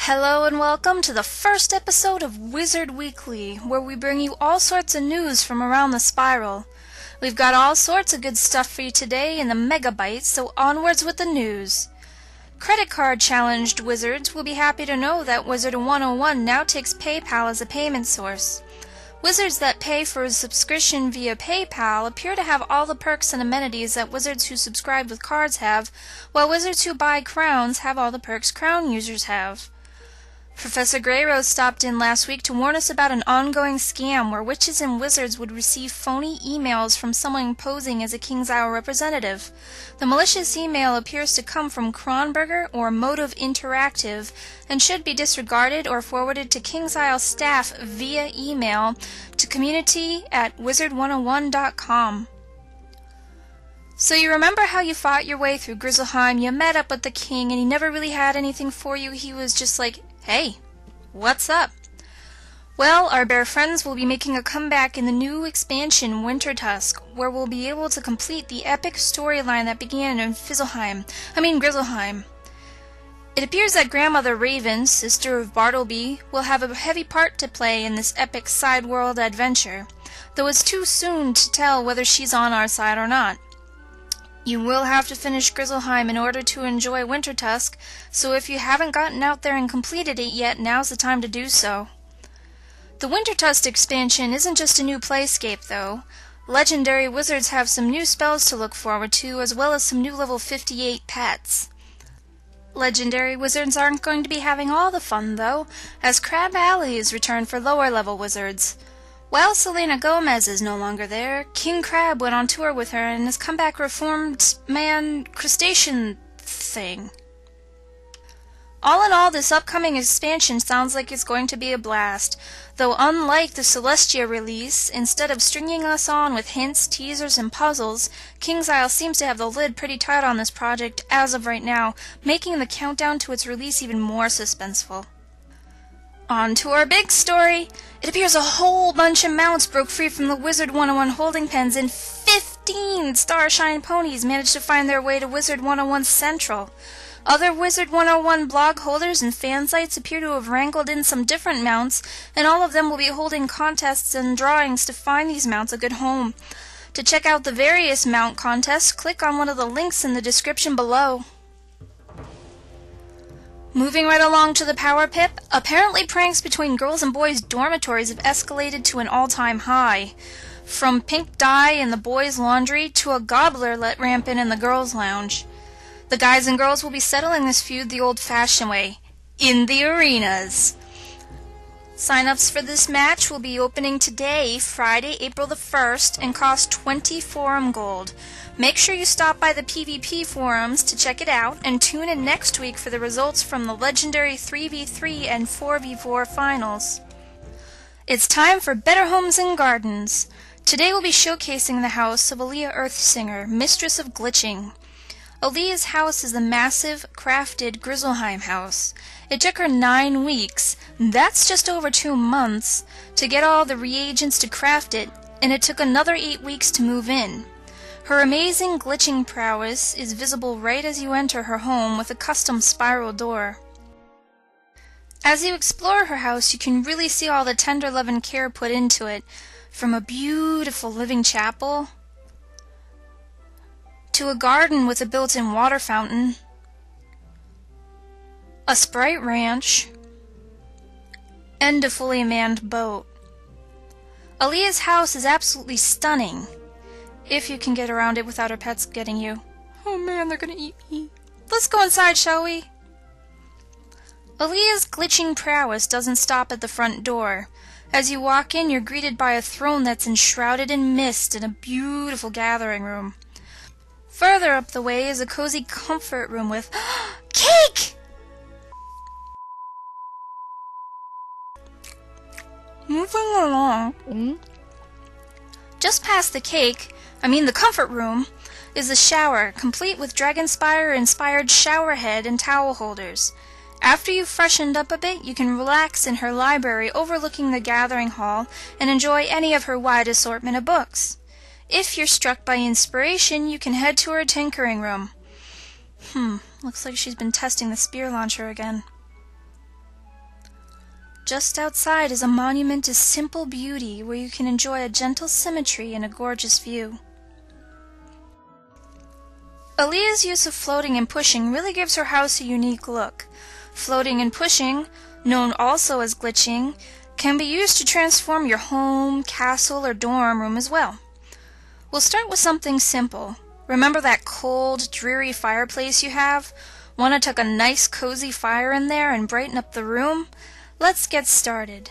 Hello and welcome to the first episode of Wizard Weekly, where we bring you all sorts of news from around the spiral. We've got all sorts of good stuff for you today in the megabytes, so onwards with the news. Credit card challenged wizards will be happy to know that Wizard101 now takes PayPal as a payment source. Wizards that pay for a subscription via PayPal appear to have all the perks and amenities that wizards who subscribe with cards have, while wizards who buy crowns have all the perks crown users have. Professor Greyrose stopped in last week to warn us about an ongoing scam where witches and wizards would receive phony emails from someone posing as a King's Isle representative. The malicious email appears to come from Kronberger or Motive Interactive and should be disregarded or forwarded to King's Isle staff via email to community@wizard101.com. So you remember how you fought your way through Grizzleheim, you met up with the king, and he never really had anything for you, he was just like, "Hey, what's up?" Well, our bear friends will be making a comeback in the new expansion, Winter Tusk, where we'll be able to complete the epic storyline that began in Grizzleheim. It appears that Grandmother Raven, sister of Bartleby, will have a heavy part to play in this epic side-world adventure, though it's too soon to tell whether she's on our side or not. You will have to finish Grizzleheim in order to enjoy Winter Tusk, so if you haven't gotten out there and completed it yet, now's the time to do so. The Winter Tusk expansion isn't just a new playscape, though. Legendary wizards have some new spells to look forward to, as well as some new level 58 pets. Legendary wizards aren't going to be having all the fun, though, as Crab Alley is returned for lower-level wizards. While Selena Gomez is no longer there, King Crab went on tour with her and has come back reformed man crustacean thing. All in all, this upcoming expansion sounds like it's going to be a blast, though unlike the Celestia release, instead of stringing us on with hints, teasers, and puzzles, King's Isle seems to have the lid pretty tight on this project as of right now, making the countdown to its release even more suspenseful. On to our big story! It appears a whole bunch of mounts broke free from the Wizard101 holding pens and 15 Starshine ponies managed to find their way to Wizard101 Central. Other Wizard101 blog holders and fan sites appear to have wrangled in some different mounts, and all of them will be holding contests and drawings to find these mounts a good home. To check out the various mount contests, click on one of the links in the description below. Moving right along to the Power Pip, apparently pranks between girls and boys' dormitories have escalated to an all-time high. From pink dye in the boys' laundry to a gobbler let rampant in the girls' lounge. The guys and girls will be settling this feud the old-fashioned way, in the arenas. Sign-ups for this match will be opening today, Friday, April the 1st, and cost 20 forum gold. Make sure you stop by the PvP forums to check it out, and tune in next week for the results from the legendary 3v3 and 4v4 finals. It's time for Better Homes and Gardens. Today we'll be showcasing the house of Aaliyah Earthsinger, Mistress of Glitching. Aaliyah's house is the massive, crafted Grizzleheim house. It took her 9 weeks, that's just over 2 months, to get all the reagents to craft it, and it took another 8 weeks to move in. Her amazing glitching prowess is visible right as you enter her home with a custom spiral door. As you explore her house, you can really see all the tender love and care put into it, from a beautiful living chapel to a garden with a built-in water fountain, a sprite ranch, and a fully manned boat. Aaliyah's house is absolutely stunning, if you can get around it without her pets getting you. Oh man, they're gonna eat me. Let's go inside, shall we? Aaliyah's glitching prowess doesn't stop at the front door. As you walk in, you're greeted by a throne that's enshrouded in mist and a beautiful gathering room. Further up the way is a cozy comfort room with cake! Moving along. Just past the the comfort room, is a shower, complete with Dragonspire-inspired shower head and towel holders. After you've freshened up a bit, you can relax in her library overlooking the gathering hall and enjoy any of her wide assortment of books. If you're struck by inspiration, you can head to her tinkering room. Looks like she's been testing the spear launcher again. just outside is a monument to simple beauty where you can enjoy a gentle symmetry and a gorgeous view. Aaliyah's use of floating and pushing really gives her house a unique look. Floating and pushing, known also as glitching, can be used to transform your home, castle, or dorm room as well. We'll start with something simple. Remember that cold, dreary fireplace you have? Want to tuck a nice, cozy fire in there and brighten up the room? Let's get started.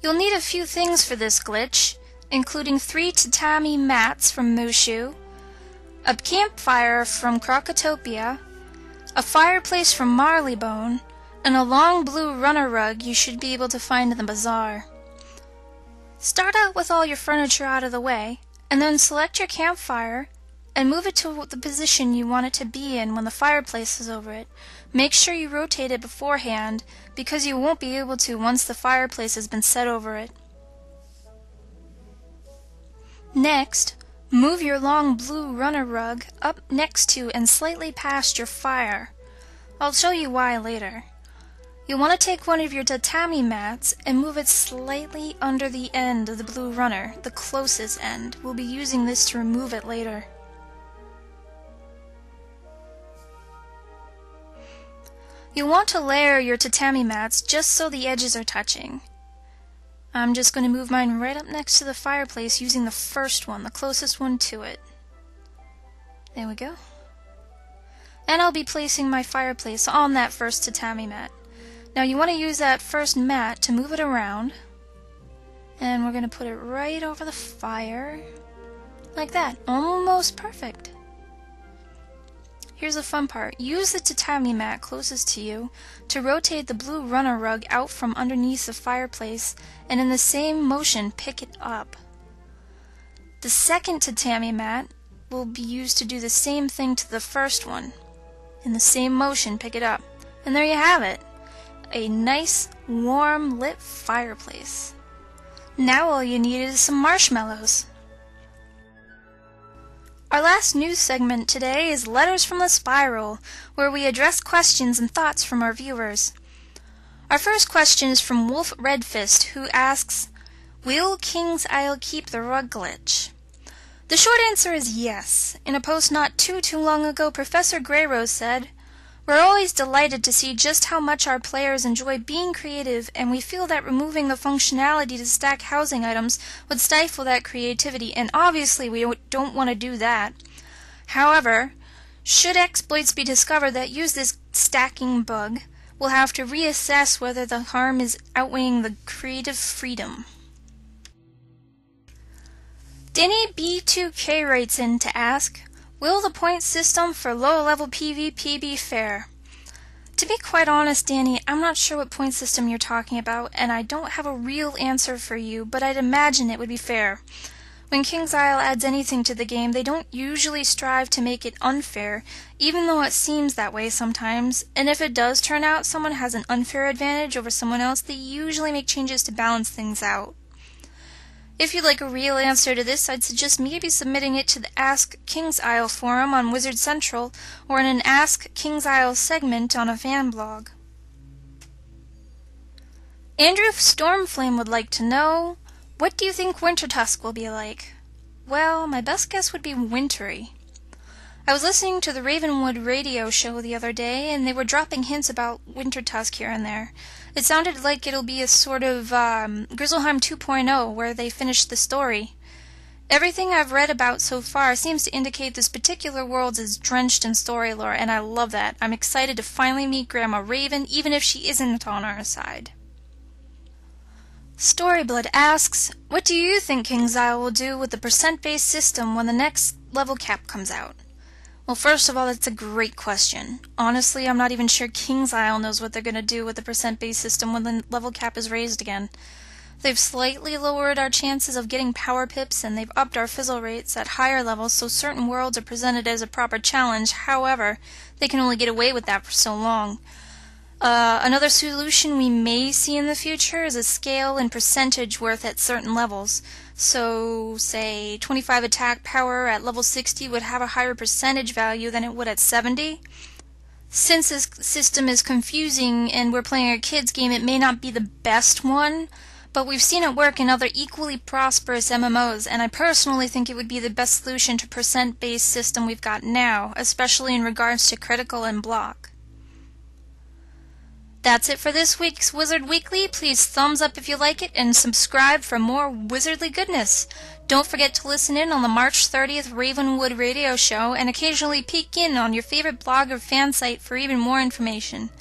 You'll need a few things for this glitch, including 3 tatami mats from Mushu, a campfire from Crocotopia, a fireplace from Marleybone, and a long blue runner rug you should be able to find in the bazaar. Start out with all your furniture out of the way, and then select your campfire and move it to the position you want it to be in when the fireplace is over it. Make sure you rotate it beforehand, because you won't be able to once the fireplace has been set over it. Next, move your long blue runner rug up next to and slightly past your fire. I'll show you why later. You'll want to take one of your tatami mats and move it slightly under the end of the blue runner, the closest end. We'll be using this to remove it later. You'll want to layer your tatami mats just so the edges are touching. I'm just going to move mine right up next to the fireplace using the first one, the closest one to it. There we go. And I'll be placing my fireplace on that first tatami mat. Now you want to use that first mat to move it around. And we're going to put it right over the fire. Like that. Almost perfect. Here's the fun part. Use the tatami mat closest to you to rotate the blue runner rug out from underneath the fireplace, and in the same motion pick it up. The second tatami mat will be used to do the same thing to the first one. In the same motion pick it up. And there you have it. A nice, warm, lit fireplace. Now all you need is some marshmallows. Our last news segment today is Letters from the Spiral, where we address questions and thoughts from our viewers. Our first question is from Wolf Redfist, who asks, will King's Isle keep the rug glitch? The short answer is yes. In a post not too long ago, Professor Greyrose said, we're always delighted to see just how much our players enjoy being creative, and we feel that removing the functionality to stack housing items would stifle that creativity, and obviously we don't want to do that. However, should exploits be discovered that use this stacking bug, we'll have to reassess whether the harm is outweighing the creative freedom. Danny B2K writes in to ask, will the point system for low-level PvP be fair? To be quite honest, Danny, I'm not sure what point system you're talking about, and I don't have a real answer for you, but I'd imagine it would be fair. When King's Isle adds anything to the game, they don't usually strive to make it unfair, even though it seems that way sometimes, and if it does turn out someone has an unfair advantage over someone else, they usually make changes to balance things out. If you'd like a real answer to this, I'd suggest maybe submitting it to the Ask King's Isle forum on Wizard Central or in an Ask King's Isle segment on a fan blog. Andrew Stormflame would like to know, what do you think Winter Tusk will be like? Well, my best guess would be wintry. I was listening to the Ravenwood radio show the other day, and they were dropping hints about Winter Tusk here and there. It sounded like it'll be a sort of Grizzleheim 2.0, where they finished the story. Everything I've read about so far seems to indicate this particular world is drenched in story lore, and I love that. I'm excited to finally meet Grandma Raven, even if she isn't on our side. Storyblood asks, what do you think King's Isle will do with the percent-based system when the next level cap comes out? Well, first of all, that's a great question. Honestly, I'm not even sure King's Isle knows what they're going to do with the percent-based system when the level cap is raised again. They've slightly lowered our chances of getting power pips, and they've upped our fizzle rates at higher levels, so certain worlds are presented as a proper challenge. However, they can only get away with that for so long. Another solution we may see in the future is a scale and percentage worth at certain levels. So, say, 25 attack power at level 60 would have a higher percentage value than it would at 70. Since this system is confusing and we're playing a kids game, it may not be the best one, but we've seen it work in other equally prosperous MMOs, and I personally think it would be the best solution to percent-based system we've got now, especially in regards to critical and block. That's it for this week's Wizard Weekly. Please thumbs up if you like it and subscribe for more wizardly goodness. Don't forget to listen in on the March 30th Ravenwood radio show and occasionally peek in on your favorite blog or fan site for even more information.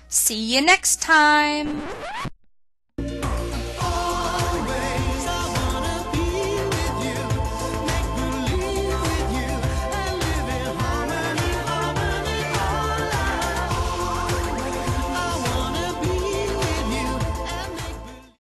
See you next time!